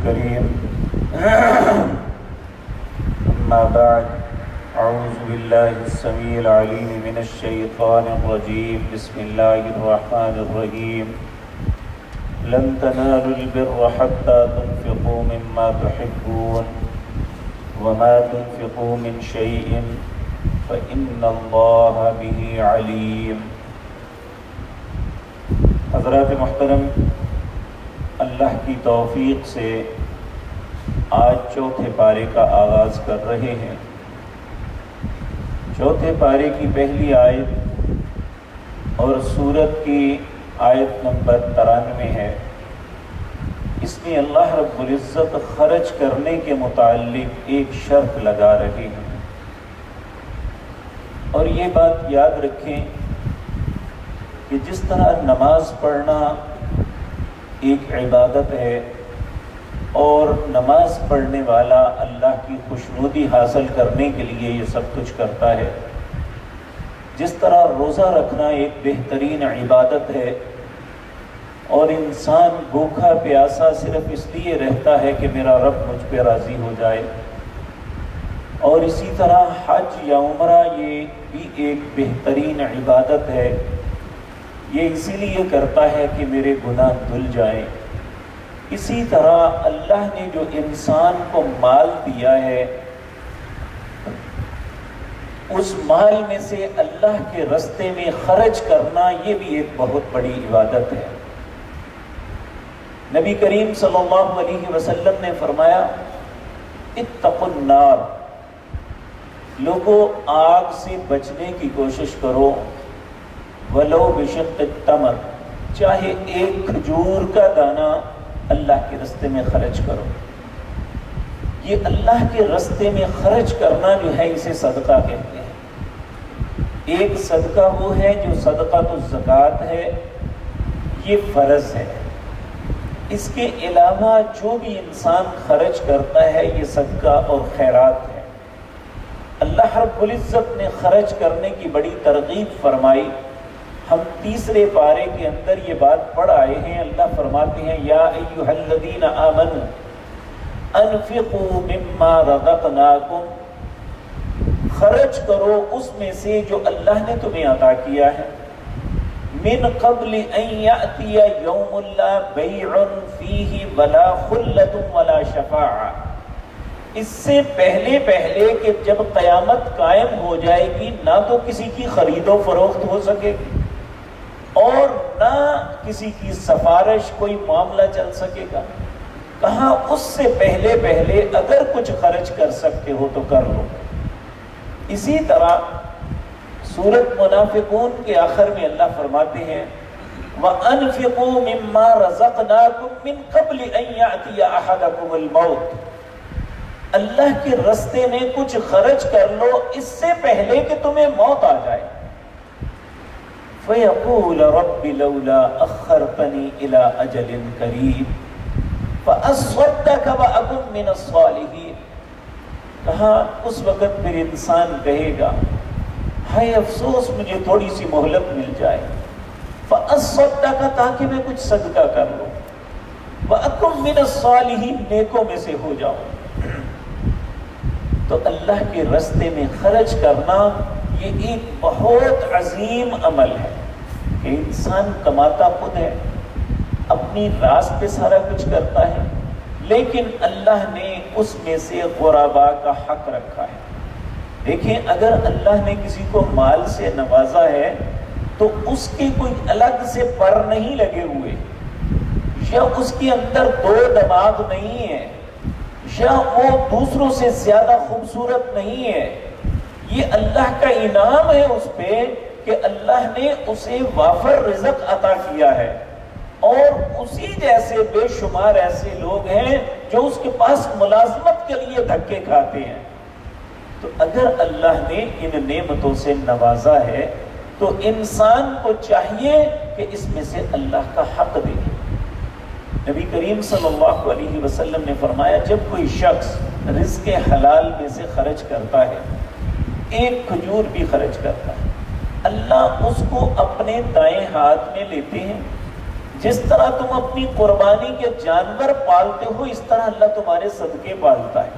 الكريم أما بعد أعوذ بالله السميع العليم من الشيطان الرجيم بسم الله الرحمن الرحيم لن تنالوا البر حتى تنفقوا مما تحبون وما تنفقوا من شيء فإن الله به عليم۔ حضرات محترم، اللہ کی توفیق سے آج چوتھے پارے کا آغاز کر رہے ہیں۔ چوتھے پارے کی پہلی آیت اور سورت کی آیت نمبر 93 ہے۔ اس میں اللہ رب العزت خرچ کرنے کے متعلق ایک شرط لگا رہے ہیں، اور یہ بات یاد رکھیں کہ جس طرح نماز پڑھنا ایک عبادت ہے اور نماز پڑھنے والا اللہ کی خوشنودی حاصل کرنے کے لیے یہ سب کچھ کرتا ہے، جس طرح روزہ رکھنا ایک بہترین عبادت ہے اور انسان بھوکا پیاسا صرف اس لیے رہتا ہے کہ میرا رب مجھ پہ راضی ہو جائے، اور اسی طرح حج یا عمرہ یہ بھی ایک بہترین عبادت ہے، یہ اسی لیے کرتا ہے کہ میرے گناہ دھل جائیں۔ اسی طرح اللہ نے جو انسان کو مال دیا ہے، اس مال میں سے اللہ کے راستے میں خرچ کرنا یہ بھی ایک بہت بڑی عبادت ہے۔ نبی کریم صلی اللہ علیہ وسلم نے فرمایا اتقوا النار، لوگوں آگ سے بچنے کی کوشش کرو، ولو بشق التمر، چاہے ایک کھجور کا دانہ اللہ کے راستے میں خرچ کرو۔ یہ اللہ کے راستے میں خرچ کرنا جو ہے اسے صدقہ کہتے ہیں۔ ایک صدقہ وہ ہے جو صدقۃ الزکوٰۃ ہے، یہ فرض ہے۔ اس کے علاوہ جو بھی انسان خرچ کرتا ہے یہ صدقہ اور خیرات ہے۔ اللہ رب العزت نے خرچ کرنے کی بڑی ترغیب فرمائی۔ ہم تیسرے پارے کے اندر یہ بات پڑھ آئے ہیں، اللہ فرماتے ہیں یا ایھا الذین آمنوا انفقوا مما رزقناکم، خرچ کرو اس میں سے جو اللہ نے تمہیں عطا کیا ہے، من قبل ان یأتی یوم لا بیع فیہ ولا خلۃ ولا شفاعہ، اس سے پہلے کہ جب قیامت قائم ہو جائے گی نہ تو کسی کی خرید و فروخت ہو سکے گی اور نہ کسی کی سفارش، کوئی معاملہ چل سکے گا۔ کہاں اس سے پہلے اگر کچھ خرچ کر سکتے ہو تو کر لو۔ اسی طرح سورۃ منافقون کے آخر میں اللہ فرماتے ہیں وَأَنفِقُوا مِمَّا رَزَقْنَاكُم مِّن قَبْلِ أَن يَأْتِيَ أَحَدَكُمُ الْمَوْتُ، اللہ کے راستے میں کچھ خرچ کر لو اس سے پہلے کہ تمہیں موت آ جائے۔ فَيَقُولَ رَبِّ لَوْلَا أَخَّرْتَنِي إِلَىٰ أَجَلٍ قَرِيبٍ فَأَصَّدَّقَ وَأَكُن مِّنَ الصَّالِحِينَ، کہاں اس وقت پھر انسان کہے گا ہائے افسوس مجھے تھوڑی سی مہلت مل جائے، فَأَصَّدَّقَ، تاکہ میں کچھ صدقہ کر لوں، وَأَكُن مِّنَ الصَّالِحِينَ، نیکوں میں سے ہو جاؤں۔ تو اللہ کے راستے میں خرچ کرنا یہ ایک بہت عظیم عمل ہے کہ انسان کماتا خود ہے، اپنی راست پہ سارا کچھ کرتا ہے، لیکن اللہ نے اس میں سے غرباء کا حق رکھا ہے۔ دیکھیں اگر اللہ نے کسی کو مال سے نوازا ہے تو اس کے کوئی الگ سے پر نہیں لگے ہوئے، یا اس کے اندر دو دماغ نہیں ہے، یا وہ دوسروں سے زیادہ خوبصورت نہیں ہے، یہ اللہ کا انعام ہے اس پہ کہ اللہ نے اسے وافر رزق عطا کیا ہے، اور اسی جیسے بے شمار ایسے لوگ ہیں جو اس کے پاس ملازمت کے لیے دھکے کھاتے ہیں۔ تو اگر اللہ نے ان نعمتوں سے نوازا ہے تو انسان کو چاہیے کہ اس میں سے اللہ کا حق دے۔ نبی کریم صلی اللہ علیہ وسلم نے فرمایا جب کوئی شخص رزق حلال میں سے خرچ کرتا ہے، ایک کھجور بھی خرچ کرتا ہے، اللہ اس کو اپنے دائیں ہاتھ میں لیتے ہیں، جس طرح تم اپنی قربانی کے جانور پالتے ہو اس طرح اللہ تمہارے صدقے پالتا ہے،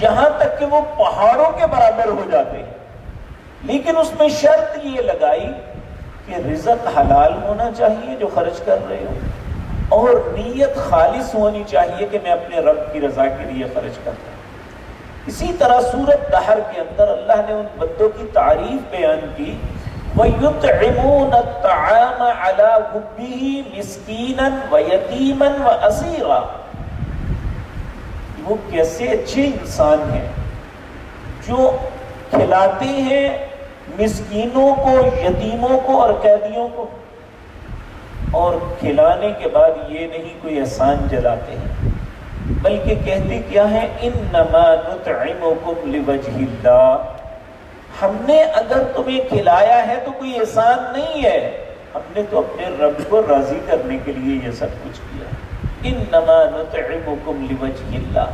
یہاں تک کہ وہ پہاڑوں کے برابر ہو جاتے ہیں۔ لیکن اس میں شرط یہ لگائی کہ رزق حلال ہونا چاہیے جو خرچ کر رہے ہو، اور نیت خالص ہونی چاہیے کہ میں اپنے رب کی رضا کے لیے خرچ کرتا ہوں۔ اسی طرح سورۃ دہر کے اندر اللہ نے ان بندوں کی تعریف بیان کی، وَيُطْعِمُونَ الطَّعَامَ عَلَى حُبِّهِ مِسْكِينًا وَيَتِيمًا وَأَسِيرًا۔ وہ کیسے اچھے انسان ہیں جو کھلاتے ہیں مسکینوں کو، یتیموں کو اور قیدیوں کو، اور کھلانے کے بعد یہ نہیں کوئی احسان جلاتے ہیں، بلکہ کہتے کیا ہے، انما نطعمکم لوجہ اللہ، ہم نے اگر تمہیں کھلایا ہے تو کوئی احسان نہیں ہے، ہم نے تو اپنے رب کو راضی کرنے کے لیے یہ سب کچھ کیا ہے۔ انما نطعمکم لوجہ اللہ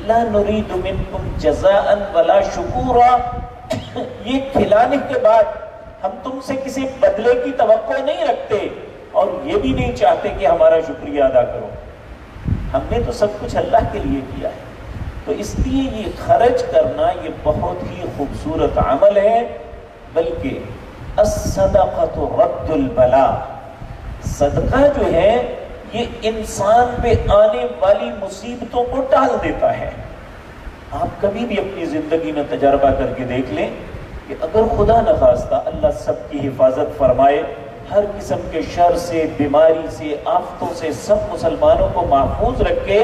لا نريد منکم جزاء ولا شکورا، یہ کھلانے کے بعد ہم تم سے کسی بدلے کی توقع نہیں رکھتے اور یہ بھی نہیں چاہتے کہ ہمارا شکریہ ادا کرو، ہم نے تو سب کچھ اللہ کے لیے کیا ہے۔ تو اس لیے یہ خرچ کرنا یہ بہت ہی خوبصورت عمل ہے، بلکہ الصدقۃ رد البلاء، صدقہ جو ہے یہ انسان پہ آنے والی مصیبتوں کو ٹال دیتا ہے۔ آپ کبھی بھی اپنی زندگی میں تجربہ کر کے دیکھ لیں کہ اگر خدا نخواستہ اللہ سب کی حفاظت فرمائے، ہر قسم کے شر سے، بیماری سے، آفتوں سے سب مسلمانوں کو محفوظ رکھے،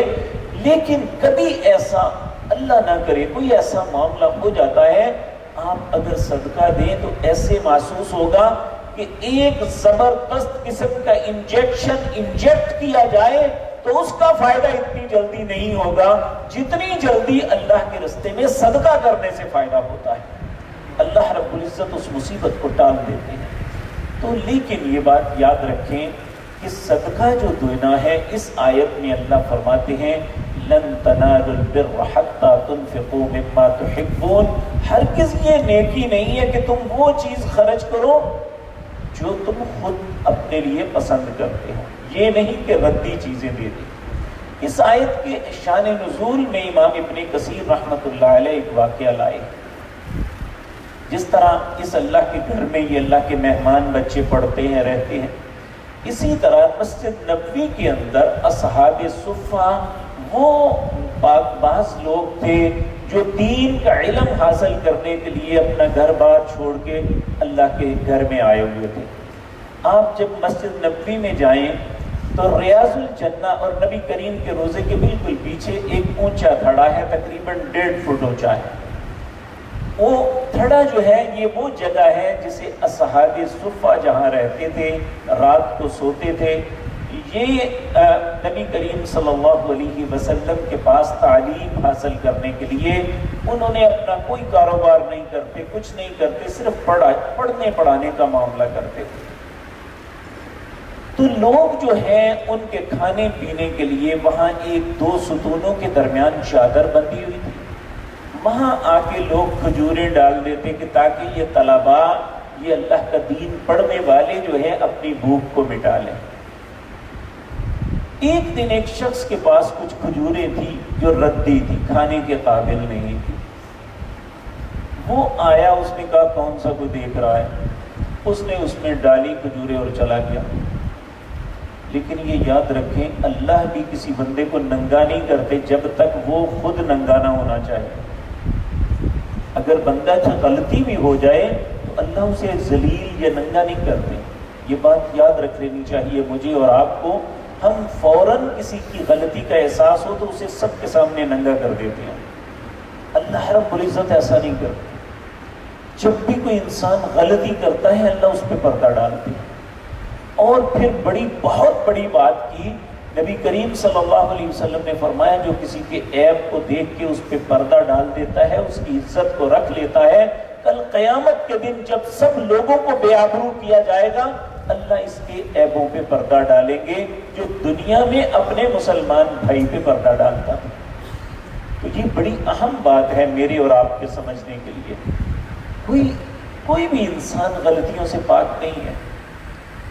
لیکن کبھی ایسا اللہ نہ کرے کوئی ایسا معاملہ ہو جاتا ہے، آپ اگر صدقہ دیں تو ایسے محسوس ہوگا کہ ایک زبردست قسم کا انجیکشن انجیکٹ کیا جائے تو اس کا فائدہ اتنی جلدی نہیں ہوگا جتنی جلدی اللہ کے راستے میں صدقہ کرنے سے فائدہ ہوتا ہے۔ اللہ رب العزت اس مصیبت کو ٹال دیتے ہیں۔ تو لیکن یہ بات یاد رکھیں کہ صدقہ جو دینا ہے، اس آیت میں اللہ فرماتے ہیں لن تنالوا البر حتى تنفقوا مما تحبون، ہرگز یہ نیکی نہیں ہے کہ تم وہ چیز خرچ کرو جو تم خود اپنے لیے پسند کرتے ہو، یہ نہیں کہ ردی چیزیں دے دیں۔ اس آیت کے شان نزول میں امام ابن کثیر رحمۃ اللہ علیہ ایک واقعہ لائے۔ جس طرح اس اللہ کے گھر میں یہ اللہ کے مہمان بچے پڑھتے ہیں، رہتے ہیں، اسی طرح مسجد نبوی کے اندر اصحاب صفہ وہ بعض لوگ تھے جو دین کا علم حاصل کرنے کے لیے اپنا گھر بار چھوڑ کے اللہ کے گھر میں آئے ہوئے تھے۔ آپ جب مسجد نبوی میں جائیں تو ریاض الجنہ اور نبی کریم کے روزے کے بالکل پیچھے ایک اونچا تھڑا ہے، تقریباً 1.5 فٹ اونچا ہے۔ وہ تھڑا جو ہے یہ وہ جگہ ہے جسے اصحاب صفہ جہاں رہتے تھے، رات کو سوتے تھے۔ یہ نبی کریم صلی اللہ علیہ وسلم کے پاس تعلیم حاصل کرنے کے لیے انہوں نے اپنا کوئی کاروبار نہیں کرتے، کچھ نہیں کرتے، صرف پڑھنے پڑھانے کا معاملہ کرتے تھے۔ تو لوگ جو ہیں ان کے کھانے پینے کے لیے وہاں ایک 2 ستونوں کے درمیان چادر بندھی ہوئی تھی، وہاں آ کے لوگ کھجوریں ڈال دیتے کہ تاکہ یہ طلباء، یہ اللہ کا دین پڑھنے والے جو ہے اپنی بھوک کو مٹا لیں۔ ایک دن ایک شخص کے پاس کچھ کھجوریں تھی جو ردی تھی، کھانے کے قابل نہیں تھی۔ وہ آیا، اس نے کہا کون سا کوئی دیکھ رہا ہے، اس نے اس میں ڈالی کھجوریں اور چلا گیا۔ لیکن یہ یاد رکھیں اللہ بھی کسی بندے کو ننگا نہیں کرتے جب تک وہ خود ننگا نہ ہونا چاہے۔ اگر بندہ غلطی بھی ہو جائے تو اللہ اسے ذلیل یا ننگا نہیں کرتے۔ یہ بات یاد رکھ لینی چاہیے مجھے اور آپ کو۔ ہم فوراً کسی کی غلطی کا احساس ہو تو اسے سب کے سامنے ننگا کر دیتے ہیں، اللہ رب العزت ایسا نہیں کرتے۔ جب بھی کوئی انسان غلطی کرتا ہے اللہ اس پہ پردہ ڈالتے ہیں۔ اور پھر بہت بڑی بات کی، نبی کریم صلی اللہ علیہ وسلم نے فرمایا جو کسی کے عیب کو دیکھ کے اس پہ پردہ ڈال دیتا ہے، اس کی عزت کو رکھ لیتا ہے، کل قیامت کے دن جب سب لوگوں کو بے آبرو کیا جائے گا اللہ اس کے عیبوں پہ پردہ ڈالیں گے جو دنیا میں اپنے مسلمان بھائی پہ پردہ ڈالتا ہے۔ تو یہ بڑی اہم بات ہے میرے اور آپ کے سمجھنے کے لیے۔ کوئی بھی انسان غلطیوں سے پاک نہیں ہے۔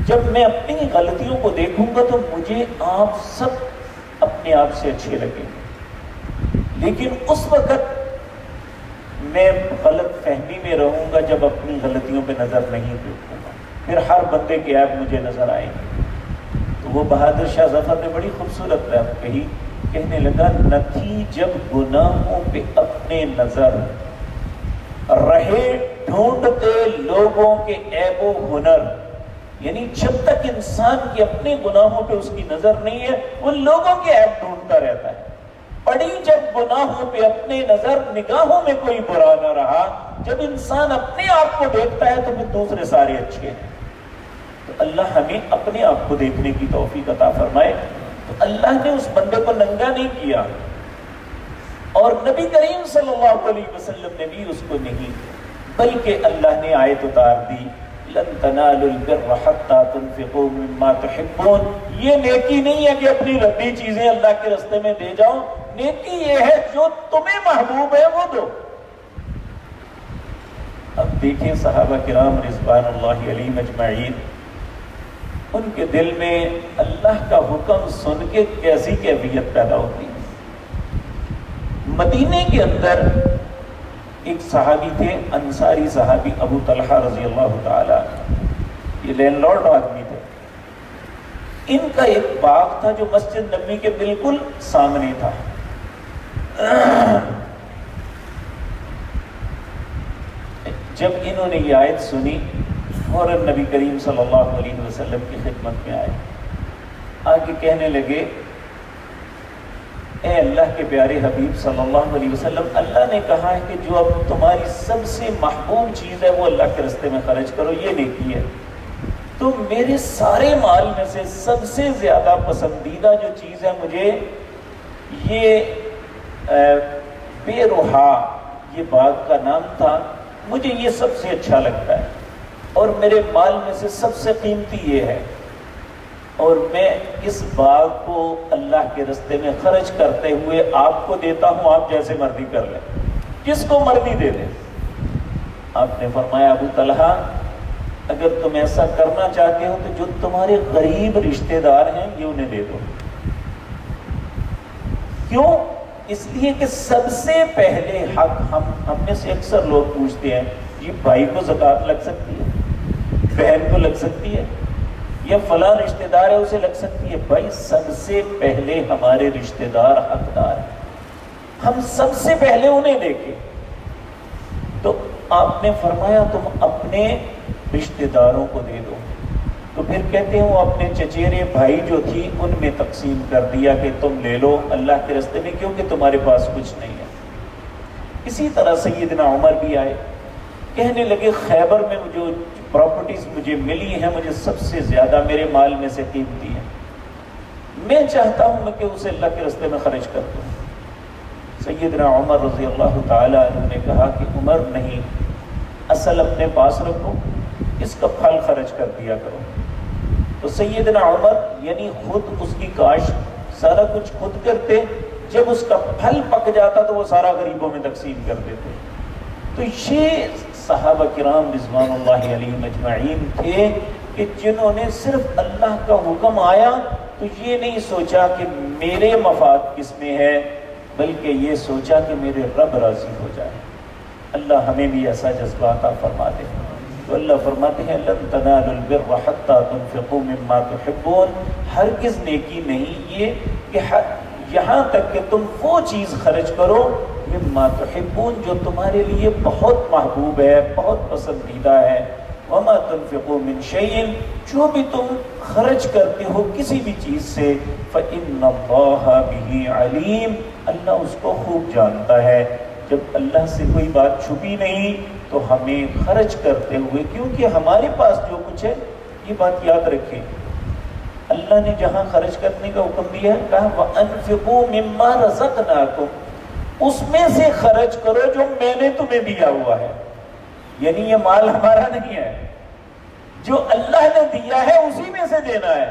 جب میں اپنی غلطیوں کو دیکھوں گا تو مجھے آپ سب اپنے آپ سے اچھے لگیں گے، لیکن اس وقت میں غلط فہمی میں رہوں گا جب اپنی غلطیوں پہ نظر نہیں دیکھوں گا، پھر ہر بندے کے عیب مجھے نظر آئیں گے۔ تو وہ بہادر شاہ ظفر نے بڑی خوبصورت بات کہی، کہنے لگا نہ تھی جب گناہوں پہ اپنے نظر، رہے ڈھونڈتے لوگوں کے عیب و ہنر، یعنی جب تک انسان کی اپنے گناہوں پہ اس کی نظر نہیں ہے وہ لوگوں کے عیب ڈھونڈتا رہتا ہے۔ پڑی جب گناہوں پہ اپنے نظر، نگاہوں میں کوئی برا نہ رہا، جب انسان اپنے آپ کو دیکھتا ہے تو پھر دوسرے سارے اچھے ہیں۔ تو اللہ ہمیں اپنے آپ کو دیکھنے کی توفیق عطا فرمائے۔ تو اللہ نے اس بندے کو ننگا نہیں کیا، اور نبی کریم صلی اللہ علیہ وسلم نے بھی اس کو نہیں، بلکہ اللہ نے آیت اتار دی لن تنالوا البر حتى تنفقوا مما تحبون۔ یہ نیکی نہیں ہے کہ اپنی ردی چیزیں اللہ کے راستے میں دے جاؤ، نیکی یہ ہے جو تمہیں محبوب ہے وہ دو۔ اب دیکھیں صحابہ کرام رضوان اللہ علیہم اجمعین، ان کے دل میں اللہ کا حکم سن کے کیسی کیفیت پیدا ہوتی ہے۔ مدینے کے اندر ایک صحابی تھے، انصاری صحابی ابو طلحہ رضی اللہ تعالیٰ، یہ لینڈ لارڈ آدمی تھے۔ ان کا ایک باغ تھا جو مسجد نبوی کے بالکل سامنے تھا۔ جب انہوں نے یہ آیت سنی فوراً نبی کریم صلی اللہ علیہ وسلم کی خدمت میں آئے، آگے کہنے لگے اے اللہ کے پیارے حبیب صلی اللہ علیہ وسلم، اللہ نے کہا ہے کہ جو اب تمہاری سب سے محبوب چیز ہے وہ اللہ کے راستے میں خرچ کرو، یہ نیکی ہے۔ تو میرے سارے مال میں سے سب سے زیادہ پسندیدہ جو چیز ہے مجھے یہ بے روحا، یہ باغ کا نام تھا، مجھے یہ سب سے اچھا لگتا ہے، اور میرے مال میں سے سب سے قیمتی یہ ہے، اور میں اس باغ کو اللہ کے راستے میں خرچ کرتے ہوئے آپ کو دیتا ہوں، آپ جیسے مرضی کر لیں، جس کو مرضی دے دیں۔ آپ نے فرمایا ابو طلحہ اگر تم ایسا کرنا چاہتے ہو تو جو تمہارے غریب رشتہ دار ہیں یہ انہیں دے دو۔ کیوں؟ اس لیے کہ سب سے پہلے حق ہم میں سے اکثر لوگ پوچھتے ہیں یہ بھائی کو زکوٰۃ لگ سکتی ہے، بہن کو لگ سکتی ہے، یا فلاں رشتہ دار ہے اسے لگ سکتی ہے۔ بھائی سب سے پہلے ہمارے رشتہ دار حقدار ہیں، ہم سب سے پہلے انہیں دیکھیں۔ تو آپ نے فرمایا تم اپنے رشتہ داروں کو دے دو۔ تو پھر کہتے ہیں وہ اپنے چچیرے بھائی جو تھی ان میں تقسیم کر دیا کہ تم لے لو اللہ کے راستے میں، کیونکہ تمہارے پاس کچھ نہیں ہے۔ اسی طرح سیدنا عمر بھی آئے، کہنے لگے خیبر میں جو پراپرٹیز مجھے ملی ہیں مجھے سب سے زیادہ میرے مال میں سے قیمتی ہے، میں چاہتا ہوں کہ اسے اللہ کے راستے میں خرچ کر دوں۔ سیدنا عمر رضی اللہ تعالیٰ عنہ نے کہا کہ عمر نہیں، اصل اپنے پاس رکھو، اس کا پھل خرچ کر دیا کرو۔ تو سیدنا عمر یعنی خود اس کی کاشت سارا کچھ خود کرتے، جب اس کا پھل پک جاتا تو وہ سارا غریبوں میں تقسیم کر دیتے۔ تو یہ صحابہ کرام رضوان اللہ علیہم اجمعین تھے کہ جنہوں نے صرف اللہ کا حکم آیا تو یہ نہیں سوچا کہ میرے مفاد کس میں ہے، بلکہ یہ سوچا کہ میرے رب راضی ہو جائے۔ اللہ ہمیں بھی ایسا جذبہ عطا فرما دے۔ تو اللہ فرماتے ہیں لن تنالوا البر حتى تنفقوا مما تحبون، ہرگز نیکی نہیں یہ کہ یہاں تک کہ تم وہ چیز خرچ کرو مما تحبون جو تمہارے لیے بہت محبوب ہے، بہت پسندیدہ ہے۔ وما تنفقوا من شيء، جو بھی تم خرچ کرتے ہو کسی بھی چیز سے، فإن الله به علیم، اللہ اس کو خوب جانتا ہے۔ جب اللہ سے کوئی بات چھپی نہیں تو ہمیں خرچ کرتے ہوئے، کیونکہ ہمارے پاس جو کچھ ہے، یہ بات یاد رکھیں، اللہ نے جہاں خرچ کرنے کا حکم دیا ہے کہا وَأَنفِقُوا مِمَّا رَزَقْنَاكُمْ، اس میں سے خرچ کرو جو میں نے تمہیں دیا ہوا ہے، یعنی یہ مال ہمارا نہیں ہے، جو اللہ نے دیا ہے اسی میں سے دینا ہے۔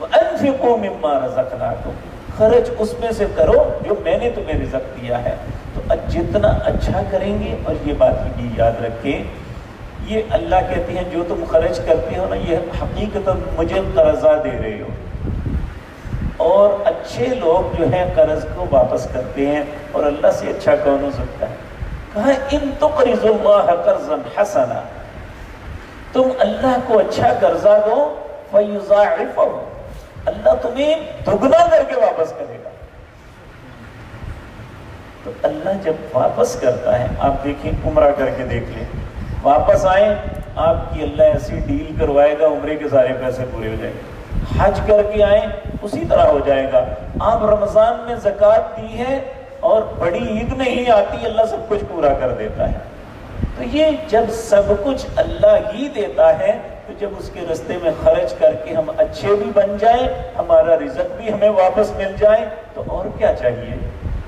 وَأَنفِقُوا مِمَّا رَزَقْنَاكُمْ، خرچ اس میں سے کرو جو میں نے تمہیں رزق دیا ہے۔ تو جتنا اچھا کریں گے، اور یہ بات بھی یاد رکھیں، یہ اللہ کہتی ہیں جو تم خرچ کرتے ہو نا یہ حقیقتاً مجھے قرضہ دے رہے ہو. اور اچھے لوگ جو ہے قرض کو واپس کرتے ہیں، اور اللہ سے اچھا کون ہو سکتا ہے؟ کہا ان تقرضوا اللہ قرضا حسنا، تم اللہ کو اچھا قرضہ دو فیضاعفہ، اللہ تمہیں دگنا کر کے واپس کرے گا. تو اللہ جب واپس کرتا ہے، آپ دیکھیں عمرہ کر کے دیکھ لیں، واپس آئیں آپ کی اللہ ایسی ڈیل کروائے گا عمرے کے سارے پیسے پورے ہو جائیں گے. حج کر کے آئیں اسی طرح ہو جائے گا. آپ رمضان میں زکوٰۃ دی ہے اور بڑی عید نہیں آتی، اللہ سب کچھ پورا کر دیتا ہے. تو یہ جب سب کچھ اللہ ہی دیتا ہے تو جب اس کے راستے میں خرچ کر کے ہم اچھے بھی بن جائیں، ہمارا رزق بھی ہمیں واپس مل جائے تو اور کیا چاہیے.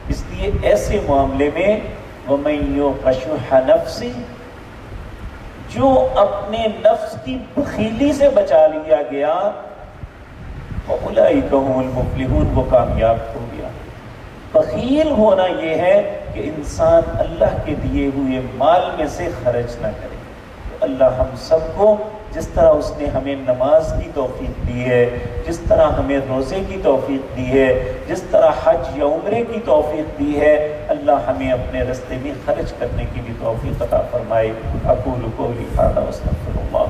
اس لیے ایسے معاملے میں وَمَن يُوقَ شُحَّ نَفْسِهِ، جو اپنے نفس کی بخیلی سے بچا لیا گیا، وَأُولَئِكَ هُمُ الْمُفْلِحُونَ، وہ کامیاب ہو گیا. بخیل ہونا یہ ہے کہ انسان اللہ کے دیے ہوئے مال میں سے خرچ نہ کرے. تو اللہ ہم سب کو جس طرح اس نے ہمیں نماز کی توفیق دی ہے، جس طرح ہمیں روزے کی توفیق دی ہے، جس طرح حج یا عمرے کی توفیق دی ہے، اللہ ہمیں اپنے راستے میں خرچ کرنے کی بھی توفیق عطا فرمائے. اقول قولی ھذا واستغفر اللہ.